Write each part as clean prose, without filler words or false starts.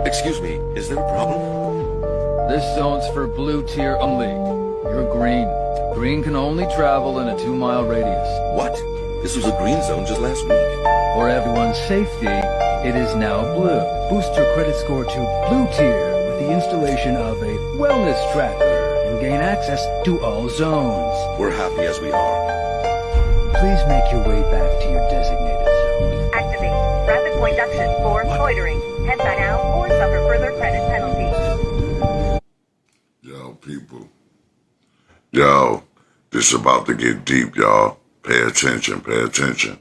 Excuse me, is there a problem? This zone's for blue tier only. You're green. Green can only travel in a 2-mile radius. What? This was a green zone just last week. For everyone's safety, it is now blue. Boost your credit score to blue tier with the installation of a wellness tracker and gain access to all zones. We're happy as we are. Please make your way back to your designated zone. Activate rapid point deduction for loitering. Head by now or suffer further credit penalty. Yo, people. Yo, this is about to get deep, y'all. Pay attention, pay attention.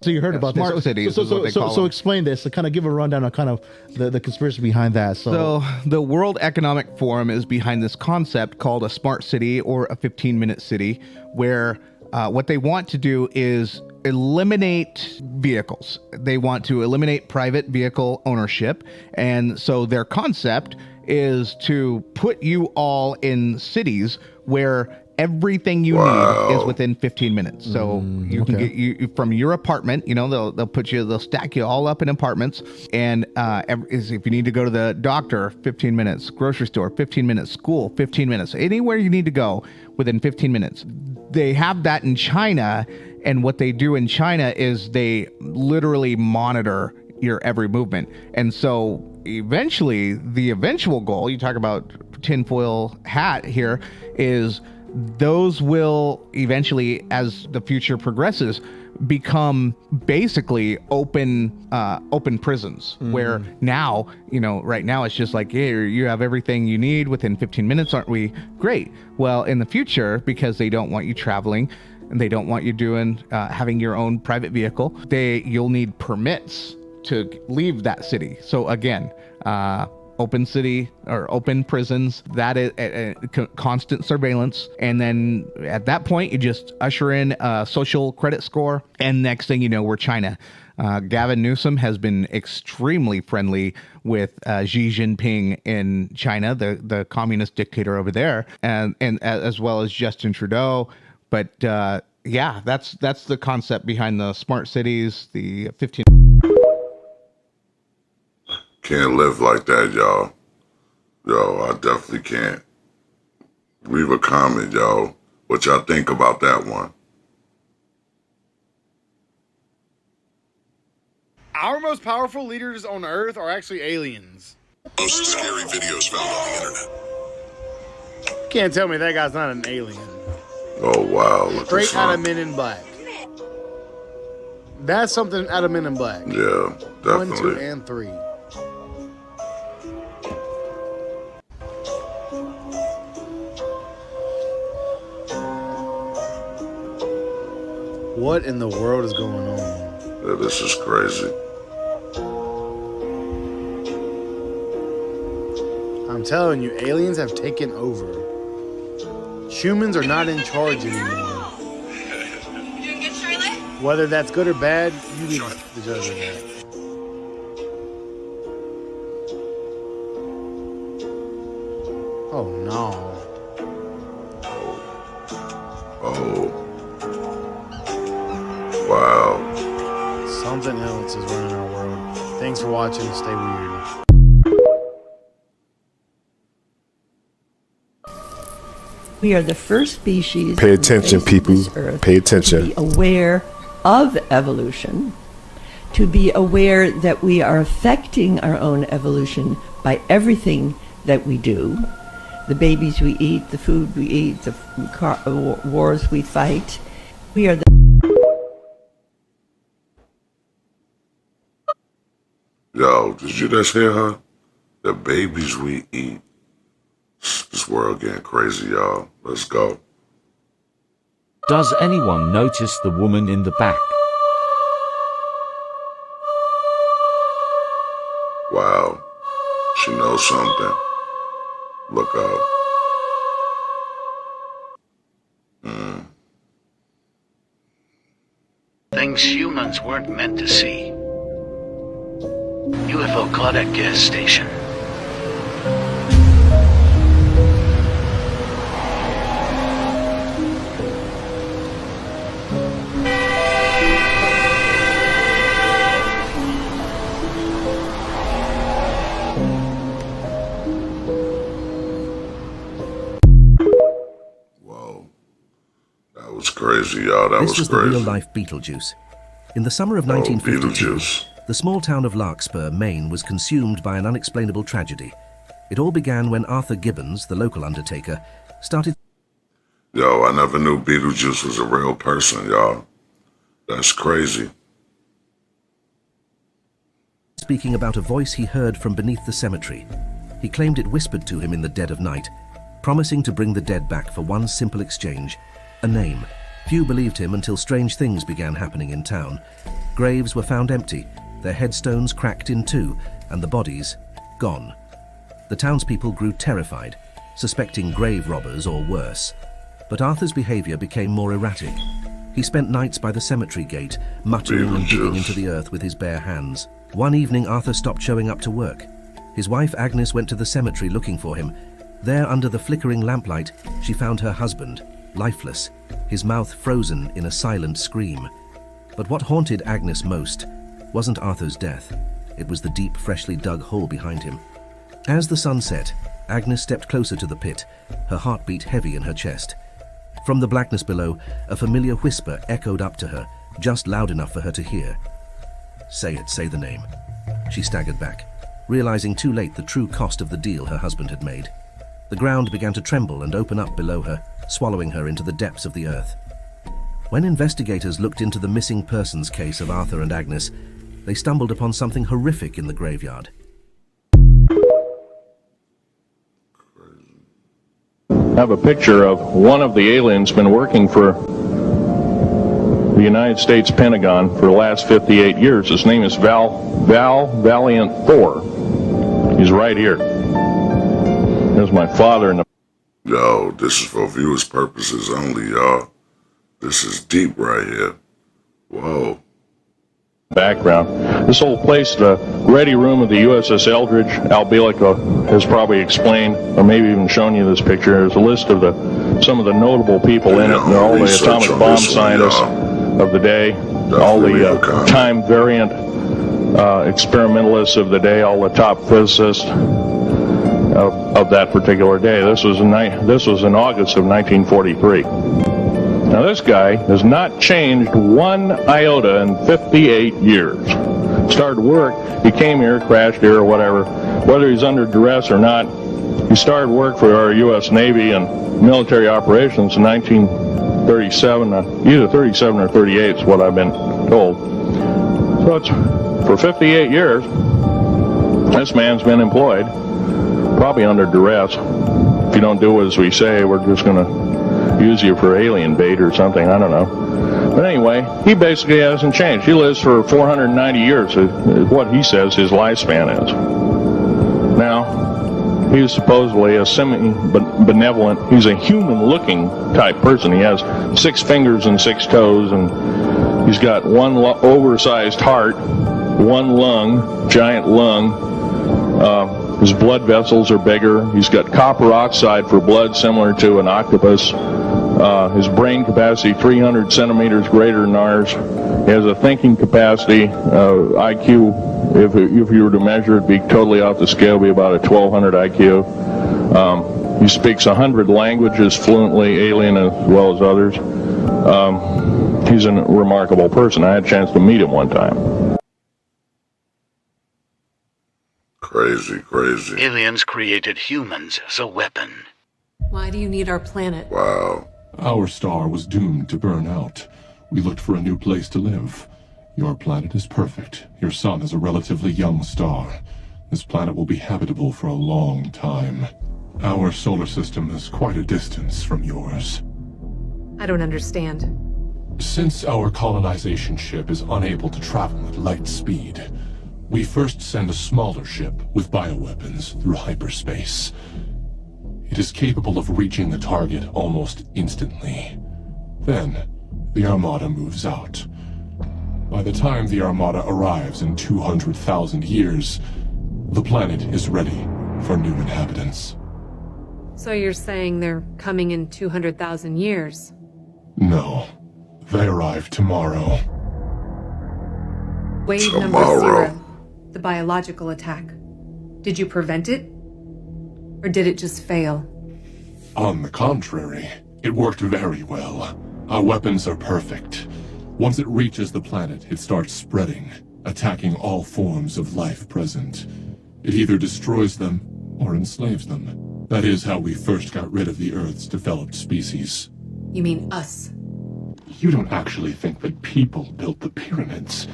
So you heard about smart this. cities is what they call So them. explain this. So kind of give a rundown on kind of the conspiracy behind that. So the World Economic Forum is behind this concept called a smart city or a 15-minute city, where what they want to do is eliminate vehicles. They want to eliminate private vehicle ownership. And so their concept is to put you all in cities where everything you need is within 15 minutes. So you can get you from your apartment, you know, they'll stack you all up in apartments. And if you need to go to the doctor, 15 minutes, grocery store, 15 minutes, school, 15 minutes, anywhere you need to go within 15 minutes. They have that in China. And what they do in China is they literally monitor your every movement. And so eventually the eventual goal, you talk about tinfoil hat here, is those will eventually, as the future progresses, become basically open prisons, where now, right now it's just like, hey, you have everything you need within 15 minutes, aren't we? Great. Well, in the future, because they don't want you traveling and they don't want you doing having your own private vehicle, you'll need permits to leave that city. So again, open city or open prisons, that is constant surveillance. And then at that point, you just usher in a social credit score. And next thing you know, we're China. Gavin Newsom has been extremely friendly with Xi Jinping in China, the communist dictator over there, and as well as Justin Trudeau. But yeah, that's the concept behind the smart cities, the 15. Can't live like that, y'all. Yo, I definitely can't. Leave a comment, y'all. What y'all think about that one? Our most powerful leaders on Earth are actually aliens. Most scary videos found on the internet. Can't tell me that guy's not an alien. Oh, wow. Look at Straight out of some. Men in Black. That's something out of Men in Black. Yeah, 1, 2, definitely. and 3. What in the world is going on? Yeah, this is crazy. I'm telling you, aliens have taken over. Humans are not in charge anymore. You doing good, Charlotte? Whether that's good or bad, you be the judge of that. Oh no. Oh. Wow. Something else is running our world. Thanks for watching. Stay weird. We are the first species. Pay attention, people. Pay attention. To be aware of evolution, to be aware that we are affecting our own evolution by everything that we do. The babies we eat, the food we eat, the wars we fight. We are the Yo, did you just hear her? The babies we eat. This world getting crazy, y'all. Let's go. Does anyone notice the woman in the back? Wow. She knows something. Look out. Things humans weren't meant to see. UFO caught at gas station. y'all. That This was was the crazy. real-life Beetlejuice. In the summer of 1952, the small town of Larkspur, Maine, was consumed by an unexplainable tragedy. It all began when Arthur Gibbons, the local undertaker, started... Yo, I never knew Beetlejuice was a real person, y'all. That's crazy. ...speaking about a voice he heard from beneath the cemetery. He claimed it whispered to him in the dead of night, promising to bring the dead back for one simple exchange, a name. Few believed him until strange things began happening in town. Graves were found empty, their headstones cracked in two, and the bodies gone. The townspeople grew terrified, suspecting grave robbers or worse. But Arthur's behavior became more erratic. He spent nights by the cemetery gate, muttering and digging into the earth with his bare hands. One evening, Arthur stopped showing up to work. His wife Agnes went to the cemetery looking for him. There, under the flickering lamplight, she found her husband, lifeless, his mouth frozen in a silent scream. But what haunted Agnes most wasn't Arthur's death. It was the deep, freshly dug hole behind him. As the sun set, Agnes stepped closer to the pit, her heartbeat heavy in her chest. From the blackness below, a familiar whisper echoed up to her, just loud enough for her to hear. Say it, say the name. She staggered back, realizing too late the true cost of the deal her husband had made. The ground began to tremble and open up below her, swallowing her into the depths of the earth. When investigators looked into the missing persons case of Arthur and Agnes, they stumbled upon something horrific in the graveyard. I have a picture of one of the aliens been working for the United States Pentagon for the last 58 years. His name is Val Valiant Thor. He's right here. There's my father and the... Yo, this is for viewers' purposes only, y'all. This is deep right here. Whoa. Background. This whole place, the ready room of the USS Eldridge, Al Bielek has probably explained, or maybe even shown you this picture. There's a list of some of the notable people in it, and all the atomic bomb scientists of the day, all the time variant experimentalists of the day, all the top physicists of that particular day. This was in August of 1943. Now this guy has not changed one iota in 58 years. Started work, he came here, crashed here or whatever, whether he's under duress or not, he started work for our U.S. Navy and military operations in 1937, either 37 or 38 is what I've been told. So it's, for 58 years, this man's been employed, probably under duress. If you don't do as we say, we're just going to use you for alien bait or something, I don't know. But anyway, he basically hasn't changed. He lives for 490 years, is what he says his lifespan is. Now, he's supposedly a semi-benevolent, he's a human-looking type person. He has 6 fingers and 6 toes, and he's got one oversized heart, one lung, giant lung. His blood vessels are bigger. He's got copper oxide for blood, similar to an octopus. His brain capacity 300 centimeters greater than ours. He has a thinking capacity, IQ, if you were to measure it, be totally off the scale, be about a 1200 IQ. He speaks 100 languages fluently, alien as well as others. He's a remarkable person. I had a chance to meet him one time. Crazy, crazy. Aliens created humans as a weapon. Why do you need our planet? Wow. Our star was doomed to burn out. We looked for a new place to live. Your planet is perfect. Your sun is a relatively young star. This planet will be habitable for a long time. Our solar system is quite a distance from yours. I don't understand. Since our colonization ship is unable to travel at light speed, we first send a smaller ship with bioweapons through hyperspace. It is capable of reaching the target almost instantly. Then, the Armada moves out. By the time the Armada arrives in 200,000 years, the planet is ready for new inhabitants. So you're saying they're coming in 200,000 years? No. They arrive tomorrow. Wave number 0. The biological attack. Did you prevent it? Or did it just fail? On the contrary, it worked very well. Our weapons are perfect. Once it reaches the planet, it starts spreading, attacking all forms of life present. It either destroys them or enslaves them. That is how we first got rid of the Earth's developed species. You mean us? You don't actually think that people built the pyramids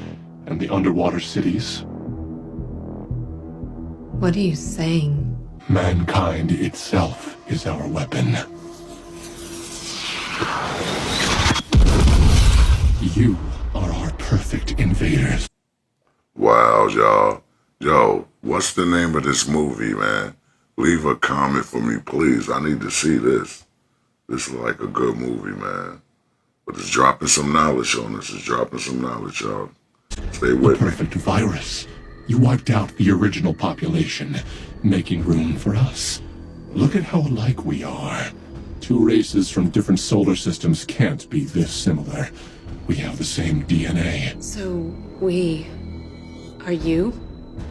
and the underwater cities? What are you saying? Mankind itself is our weapon. You are our perfect invaders. Wow, y'all. Yo, what's the name of this movie, man? Leave a comment for me, please. I need to see this. This is like a good movie, man. But it's dropping some knowledge on us. It's dropping some knowledge, y'all. Stay with me. Perfect virus. You wiped out the original population, making room for us. Look at how alike we are. Two races from different solar systems can't be this similar. We have the same DNA. So, we... are you?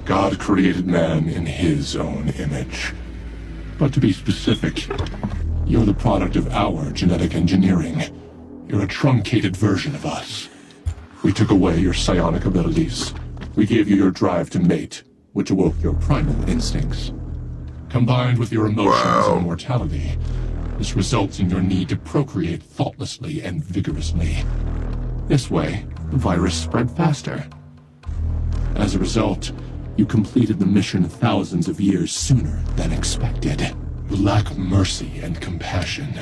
God created man in his own image. But to be specific, you're the product of our genetic engineering. You're a truncated version of us. We took away your psionic abilities. We gave you your drive to mate, which awoke your primal instincts. Combined with your emotions and mortality, this results in your need to procreate thoughtlessly and vigorously. This way, the virus spread faster. As a result, you completed the mission thousands of years sooner than expected. You lack mercy and compassion.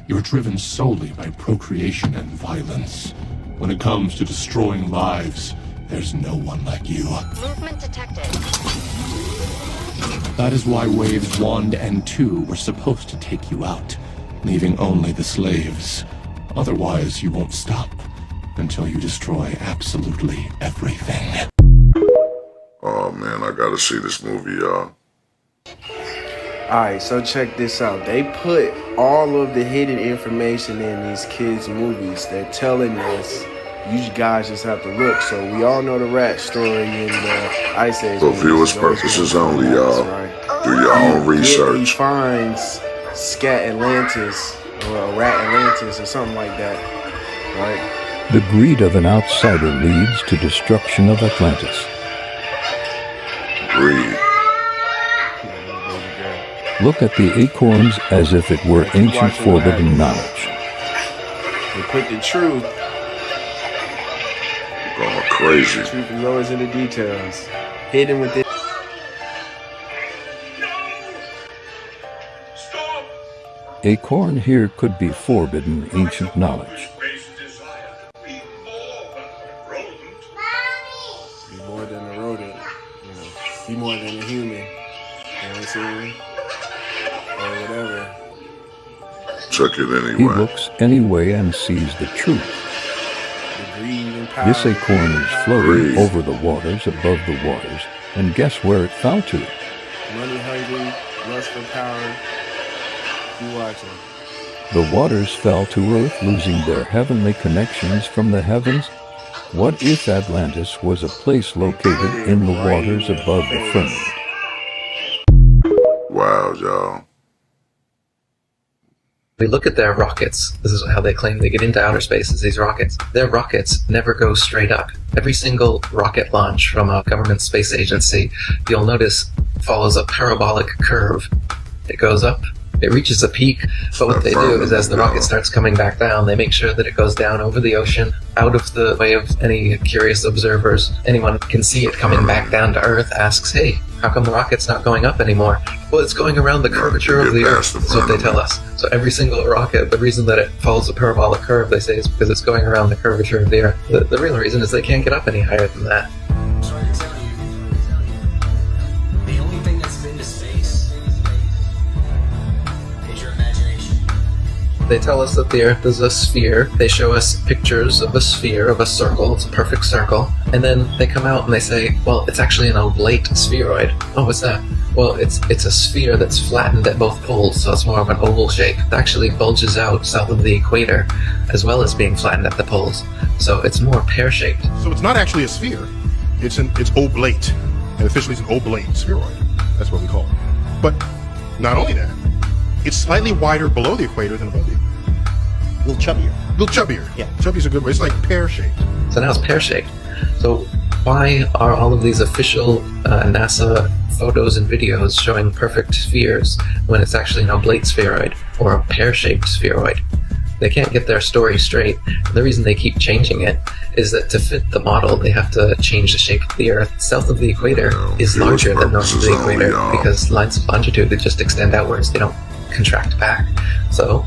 You're driven solely by procreation and violence. When it comes to destroying lives, there's no one like you. Movement detected. That is why Waves 1 and 2 were supposed to take you out, leaving only the slaves. Otherwise, you won't stop until you destroy absolutely everything. Oh, man, I gotta see this movie, y'all. Alright, so check this out. They put all of the hidden information in these kids' movies. They're telling us, you guys just have to look. So we all know the rat story in the Ice Age. For viewers' purposes only, y'all. Right? Do your own research. He finds Scat Atlantis, or Rat Atlantis, or something like that, right? The greed of an outsider leads to destruction of Atlantis. Greed. Look at the acorns as if it were ancient forbidden knowledge. They put the truth. Going crazy. The truth is always in the details. Hidden within. Acorn here could be forbidden ancient knowledge. Be more than a rodent. You know, be more than a human. You know what I'm saying? Or whatever. Check it anyway. He looks anyway and sees the truth. This acorn is floating over the waters, above the waters, and guess where it fell to? Money hungry, lust for power. Keep watching. The waters fell to earth, losing their heavenly connections from the heavens. What if Atlantis was a place located in the waters above the firmament? Wow, y'all. We look at their rockets. This is how they claim they get into outer space, is these rockets. Their rockets never go straight up. Every single rocket launch from a government space agency, you'll notice, follows a parabolic curve. It goes up, it reaches a peak, but what they do is as the rocket starts coming back down, they make sure that it goes down over the ocean, out of the way of any curious observers. Anyone can see it coming back down to Earth, asks, hey, how come the rocket's not going up anymore? Well, it's going around the curvature of the Earth, that's what they tell us. So every single rocket, the reason that it follows a parabolic curve, they say, is because it's going around the curvature of the Earth. The real reason is they can't get up any higher than that. The only thing that's been to space is your imagination. They tell us that the Earth is a sphere. They show us pictures of a sphere, of a circle. It's a perfect circle. And then they come out and they say, well, it's actually an oblate spheroid. Oh, what's that? Well, it's a sphere that's flattened at both poles, so it's more of an oval shape. It actually bulges out south of the equator, as well as being flattened at the poles. So it's more pear-shaped. So it's not actually a sphere. It's oblate. And officially it's an oblate spheroid. That's what we call it. But not only that, it's slightly wider below the equator than above the equator. little chubbier. Yeah, chubby's a good word. It's like pear-shaped. So now it's pear-shaped. So why are all of these official NASA photos and videos showing perfect spheres when it's actually an oblate spheroid or a pear-shaped spheroid? They can't get their story straight. The reason they keep changing it is that to fit the model, they have to change the shape of the Earth. South of the equator is larger than north of the equator because lines of longitude that just extend outwards. They don't contract back. So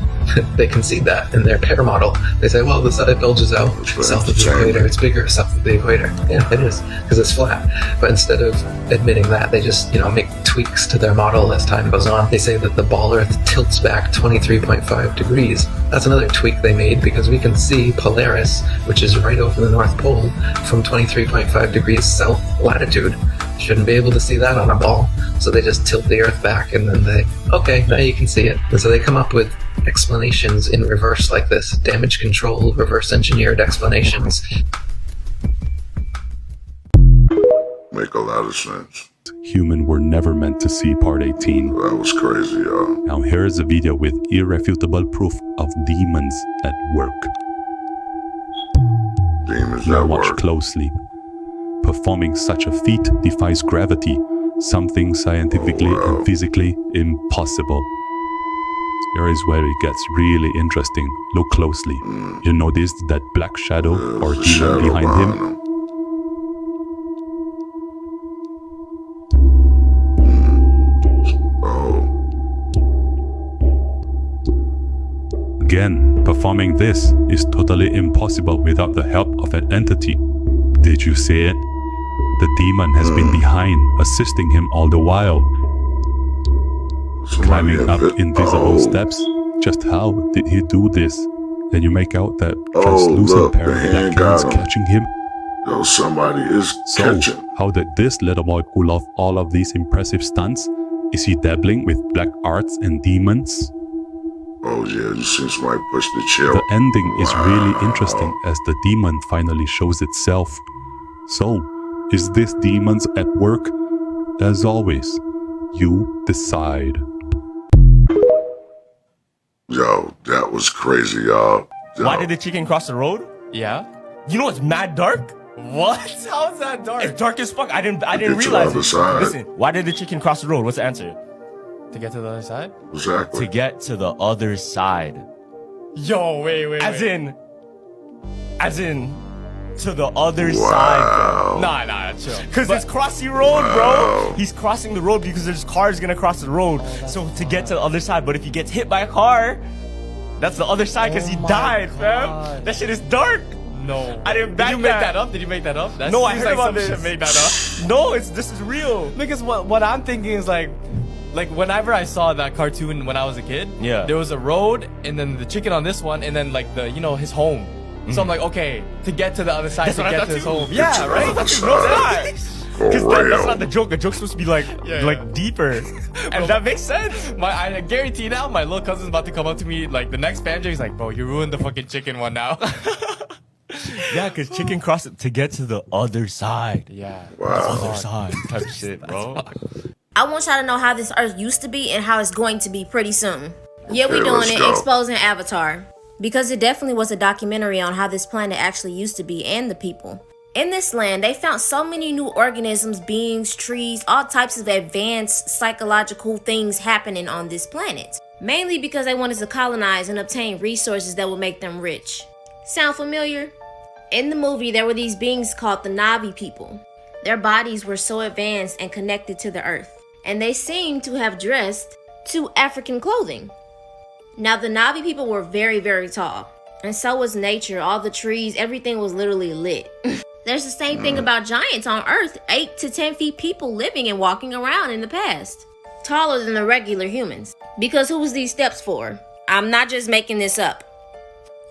they concede that in their pear model. They say, well, the side bulges out south of the equator. It's bigger south of the equator. Yeah, it is, because it's flat. But instead of admitting that, they just, make tweaks to their model as time goes on. They say that the ball Earth tilts back 23.5 degrees. That's another tweak they made because we can see Polaris, which is right over the North Pole, from 23.5 degrees south latitude. Shouldn't be able to see that on a ball. So they just tilt the Earth back and then okay, now you can see it. And so they come up with explanations in reverse like this. Damage control, reverse engineered explanations. Make a lot of sense. Human were never meant to see part 18. That was crazy, y'all. Now here is a video with irrefutable proof of demons at work. Demons now at watch work. closely. Performing such a feat defies gravity, something scientifically and physically impossible. Here is where it gets really interesting. Look closely. You notice that black shadow or demon behind him? Again, performing this is totally impossible without the help of an entity. Did you see it? The demon has been behind, assisting him all the while. Climbing up invisible steps. Just how did he do this? Can you make out that translucent pair of black hands catching him? Yo, somebody is catching. How did this little boy pull off all of these impressive stunts? Is he dabbling with black arts and demons? Oh yeah, you see somebody push the chair. The ending is really interesting as the demon finally shows itself. So, is this demons at work? As always, you decide. Yo, that was crazy, y'all. Why did the chicken cross the road? Yeah. You know it's mad dark? What? How is that dark? It's dark as fuck. I didn't realize it. Listen, why did the chicken cross the road? What's the answer? To get to the other side? Exactly. To get to the other side. Yo, wait. As in, to the other side, bro. Nah, chill. Because it's crossing road, bro. He's crossing the road because there's cars gonna cross the road. So to get to the other side, but if he gets hit by a car, that's the other side because he died, fam. That shit is dark. No. I didn't back Did you make that up? Did you make that up? That No, I seems heard like about some this. shit made that up. No, this is real. Because what I'm thinking is like whenever I saw that cartoon when I was a kid, Yeah. there was a road and then the chicken on this one and then like his home. So I'm like, okay, to get to the other side, That's to what I get thought to his too. home. Yeah, Yeah, right? right? No, because that's not the joke. The joke's supposed to be like deeper, and that makes sense. I guarantee you now, my little cousin's about to come up to me like the next banjo. He's like, bro, you ruined the fucking chicken one now. Yeah, because chicken crossed it to get to the other side. Yeah. The other side type shit, bro. I want y'all to know how this Earth used to be and how it's going to be pretty soon. Yeah, we Okay, doing let's it, go. exposing Avatar. Because it definitely was a documentary on how this planet actually used to be and the people. In this land, they found so many new organisms, beings, trees, all types of advanced psychological things happening on this planet. Mainly because they wanted to colonize and obtain resources that would make them rich. Sound familiar? In the movie, there were these beings called the Na'vi people. Their bodies were so advanced and connected to the earth, and they seemed to have dressed to African clothing. Now, the Na'vi people were very, very tall, and so was nature. All the trees, everything was literally lit. There's the same thing about giants on Earth, 8 to 10 feet people living and walking around in the past. Taller than the regular humans. Because who was these steps for? I'm not just making this up.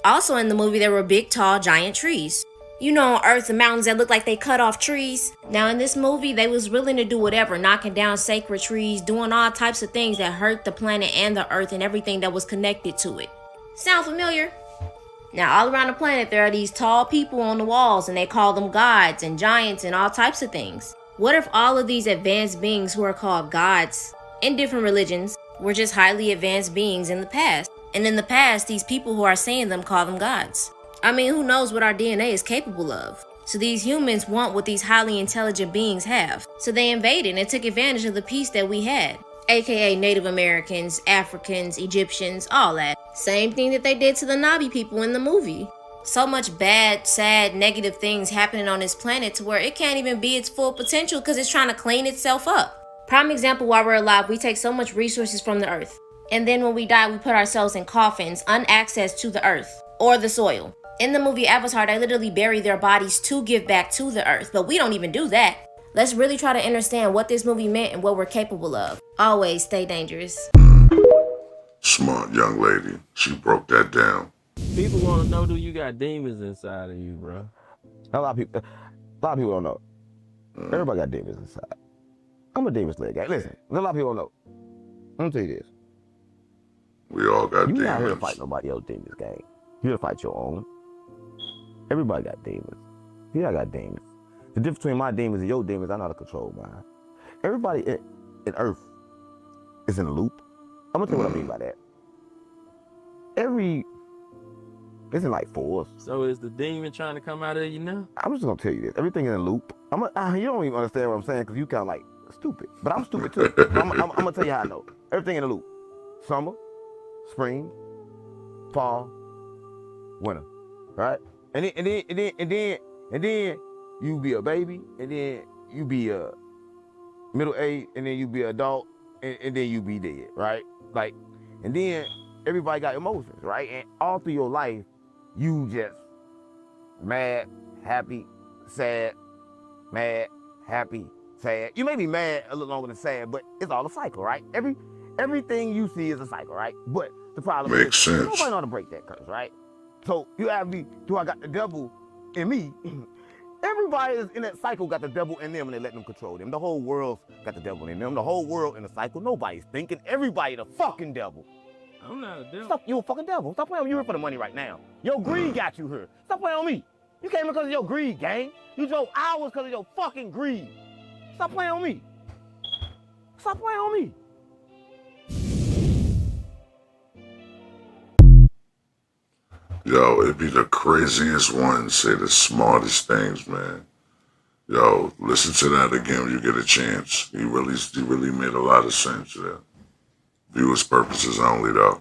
Also in the movie, there were big, tall, giant trees. You know, on Earth, the mountains that look like they cut off trees. Now in this movie, they was willing to do whatever, knocking down sacred trees, doing all types of things that hurt the planet and the Earth and everything that was connected to it. Sound familiar? Now all around the planet, there are these tall people on the walls, and they call them gods and giants and all types of things. What if all of these advanced beings who are called gods in different religions were just highly advanced beings in the past? And in the past, these people who are saying them call them gods. I mean, who knows what our DNA is capable of? So these humans want what these highly intelligent beings have. So they invaded and took advantage of the peace that we had. AKA Native Americans, Africans, Egyptians, all that. Same thing that they did to the Navi people in the movie. So much bad, sad, negative things happening on this planet to where it can't even be its full potential because it's trying to clean itself up. Prime example, while we're alive, we take so much resources from the earth. And then when we die, we put ourselves in coffins, unaccess to the earth or the soil. In the movie Avatar, they literally bury their bodies to give back to the earth, but we don't even do that. Let's really try to understand what this movie meant and what we're capable of. Always stay dangerous. Smart young lady. She broke that down. People want to know, do you got demons inside of you, bro? A lot of people don't know. Everybody got demons inside. I'm a demon slayer guy. Listen, a lot of people don't know. I'm gonna tell you this. We all got demons. You're not here to fight nobody else's demons, gang. You're here to fight your own. Everybody got demons. Yeah, I got demons. The difference between my demons and your demons, I know how to control mine. Everybody in Earth is in a loop. I'm gonna tell you what I mean by that. It's in like fours. So is the demon trying to come out of you now? I'm just gonna tell you this. Everything in a loop. You don't even understand what I'm saying because you kind of like stupid. But I'm stupid too. I'm gonna tell you how I know. Everything in a loop. Summer, spring, fall, winter. Right? And then you be a baby, and then you be a middle age, and then you be an adult, and then you be dead, right? Like, and then everybody got emotions, right? And all through your life, you just mad, happy, sad, mad, happy, sad. You may be mad a little longer than sad, but it's all a cycle, right? Everything you see is a cycle, right? But the problem Makes sense. Nobody know how to break that curse, right? So you have me, do I got the devil in me? Everybody is in that cycle got the devil in them and they let them control them. The whole world's got the devil in them. The whole world in the cycle. Nobody's thinking. Everybody the fucking devil. I'm not a devil. Stop, you a fucking devil. Stop playing with me. You here for the money right now. Your greed got you here. Stop playing on me. You came because of your greed, gang. You drove hours because of your fucking greed. Stop playing on me. Stop playing on me. Yo, it be the craziest ones say the smartest things, man. Yo, listen to that again when you get a chance. He really made a lot of sense there. Viewers' purposes only, though.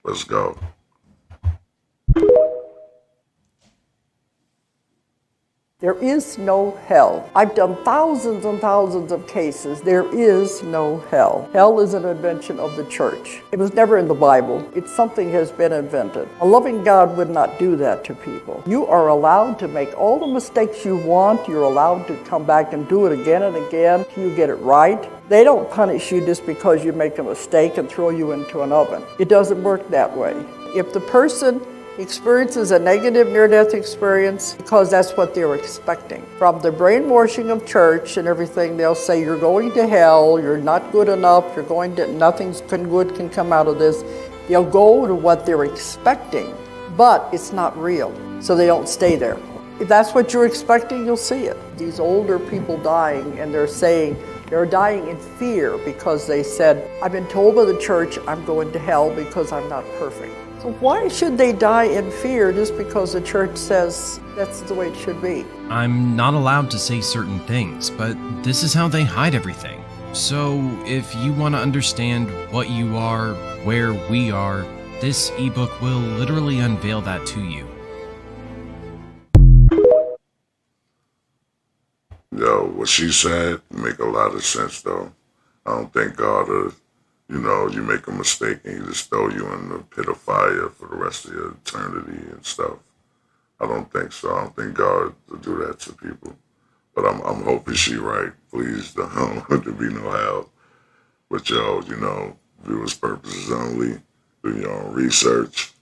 Let's go. There is no hell. I've done thousands and thousands of cases. There is no hell. Hell is an invention of the church. It was never in the Bible. It's something has been invented. A loving God would not do that to people. You are allowed to make all the mistakes you want. You're allowed to come back and do it again and again till you get it right. They don't punish you just because you make a mistake and throw you into an oven. It doesn't work that way. If the person experiences a negative near-death experience because that's what they're expecting. From the brainwashing of church and everything, they'll say you're going to hell, you're not good enough, nothing good can come out of this. They'll go to what they're expecting, but it's not real, so they don't stay there. If that's what you're expecting, you'll see it. These older people dying, and they're saying they're dying in fear because they said, I've been told by the church I'm going to hell because I'm not perfect. So why should they die in fear just because the church says that's the way it should be? I'm not allowed to say certain things, but this is how they hide everything. So if you want to understand what you are, where we are, this ebook will literally unveil that to you. Yo, what she said make a lot of sense, though. I don't think God you make a mistake and he just throw you in the pit of fire for the rest of your eternity and stuff. I don't think so. I don't think God will do that to people. But I'm hoping she right. Please don't there be no hell. But yo, viewers' purposes only. Do your own research.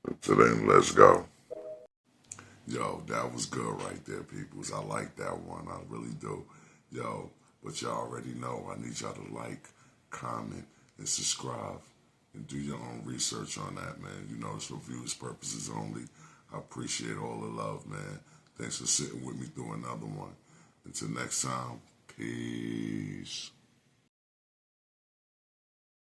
Until then, let's go. Yo, that was good right there, peoples. I like that one. I really do. Yo, but y'all already know I need y'all to like, comment, and subscribe, and do your own research on that, man. It's for viewers' purposes only. I appreciate all the love, man. Thanks for sitting with me through another one. Until next time, peace.